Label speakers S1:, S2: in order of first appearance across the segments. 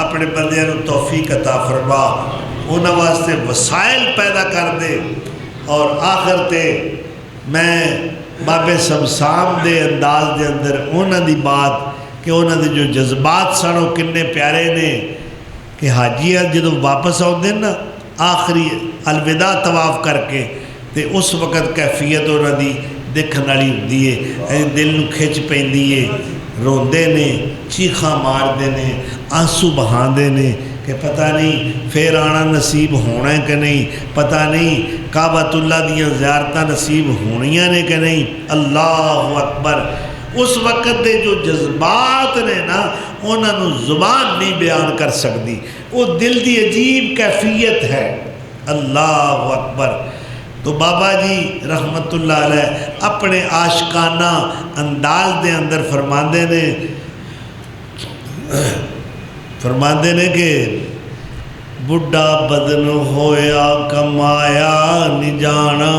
S1: اپنے بندیاں نو توفیق عطا فرما، انہاں واسطے وسائل پیدا کر دے، اور آخر تے میں بابے سمسام دے انداز دے اندر انہاں دی بات کہ انہاں دے جو جذبات سن وہ کنے پیارے نے کہ حاجیاں جدو واپس آؤندے نا آخری الوداع طواف کر کے تے اس وقت کیفیت انہاں دی دیکھن والی ہوندی ہے، دل نو کھچ پیندی ہے، روندے نے، چیخاں ماردے نے، آنسو بہاندے نے کہ پتہ نہیں پھر آنا نصیب ہونا ہے کہ نہیں، پتہ نہیں کعبۃ اللہ دیاں زیارتاں نصیب ہونیاں نے کہ نہیں۔ اللہ اکبر! اس وقت دے جو جذبات نے نا انہاں نو زبان نہیں بیان کر سکتی، وہ دل دی عجیب کیفیت ہے۔ اللہ اکبر! تو بابا جی رحمت اللہ علیہ اپنے عاشقانہ انداز دے اندر فرماندے نے کہ بڈھا بدن ہویا کمایا نہیں جانا،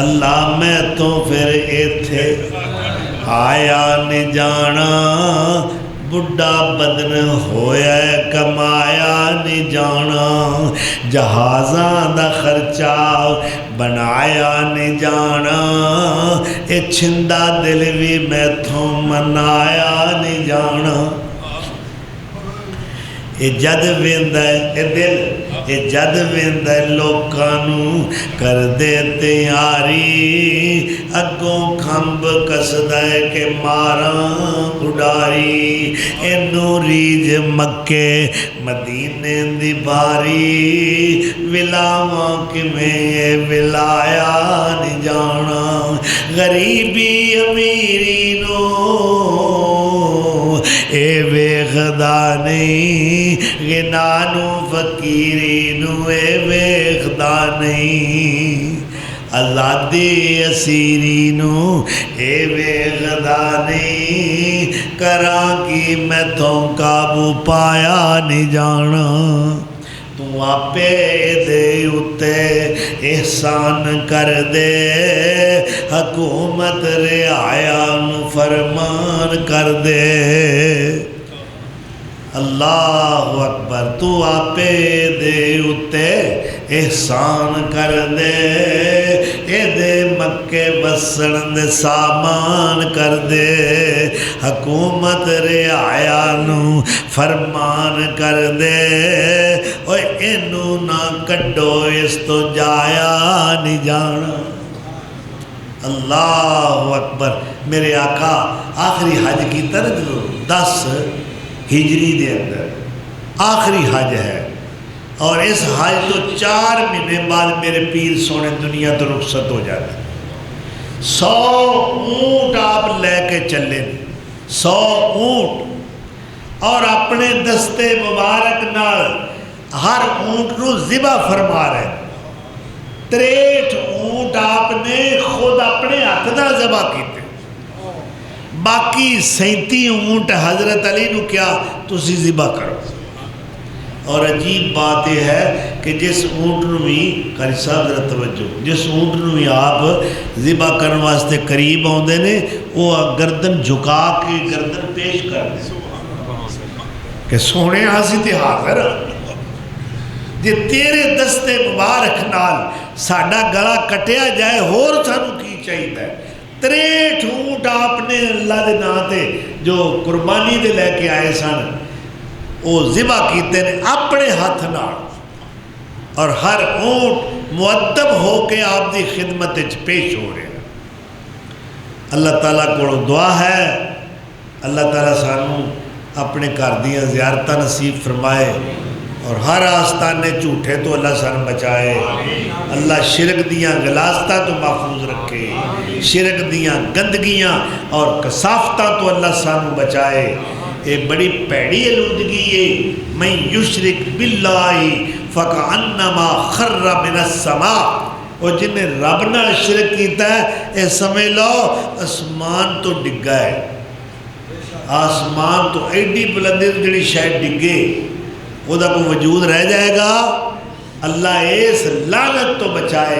S1: اللہ میں تو پھر ایتھے آیا نہیں جانا، بڈھا بدن ہویا کمایا نہیں جانا، جہازاں دا خرچہ بنایا نہیں جانا، اے چھندا دل بھی میں تھوں منایا نہیں جانا۔ اے جد ویندہ اے دل اے جد ویندہ لوکانوں کر دے تیاری، اگوں کھمب کسدائے کہ ماراں اڈاری، اے نوریج مکے مدینے دی باری، ولاواں کمیں ولایا نہیں جانا، غریبی امیری نو اے ویخدا نہیں، غنانو فقیری نو اے ویخدا نہیں، آزادی اسیری نو اے ویخدا نہیں، کراں کی میں تو قابو پایا نہیں جانا۔ تو آپے دے اتے احسان کر دے، حکومت رعایاں فرمان کر دے۔ اللہ اکبر! تو آپے دے اتے احسان کر دے، اے دے مکے بسن دے سامان کر دے، حکومت رعایاں فرمان کر دے، اوے اینو نہ کڈو اس تو جایا نہیں جانا۔ اللہ اکبر! میرے آقا آخری حج کی طرح 10 ہجری دے اندر آخری حج ہے، اور اس حج تو 4 مہینے بعد میرے پیر سونے دنیا تو رخصت ہو جاتے، 100 اونٹ آپ لے کے چلے، 100 اونٹ، اور اپنے دستے مبارک نال ہر اونٹ نو ذبح فرما رہے، 63 اونٹ آپ نے خود اپنے ہاتھ نال ذبح کیتے، باقی 37 اونٹ حضرت علی نو کیا تسی ذبح کرو۔ اور عجیب بات یہ ہے کہ جس اونٹ نو بھی قاری صاحب ذرا توجہ، جس اونٹ نو بھی آپ ذبح کرنے واسطے قریب آندے نے وہ گردن جھکا کے گردن پیش کر دے کہ سونے ہاسی تے حاضر جے تیرے دستے مبارک نال ساڈا گلا کٹیا جائے اور سانو کی چاہیے۔ 63 اونٹ آپ نے اللہ دے نام تے جو قربانی دے لے کے آئے سن وہ ذبح کیتے نے اپنے ہاتھ نال، اور ہر اونٹ مؤدب ہو کے آپ دی خدمت پیش ہو رہے ہیں۔ اللہ تعالیٰ کو دعا ہے اللہ تعالیٰ سانو اپنے گھر دیاں زیارتاں نصیب فرمائے، اور ہر آستانے جھوٹے تو اللہ سان بچائے، اللہ شرک دیاں غلاظتاں تو محفوظ رکھے، شرک دیاں گندگیاں اور کثافتاں تو اللہ سانو بچائے۔ یہ بڑی پیڑی علودگی ہے، من یشرک باللہ فکأنما خر من السماء، اور جن نے رب نال شرک کیتا ہے اے سمجھ لو آسمان تو ڈگا ہے، آسمان تو ایڈی بلندی تو جڑی شاید ڈگے وہ دا کوئی وجود رہ جائے گا؟ اللہ اس لعنت تو بچائے۔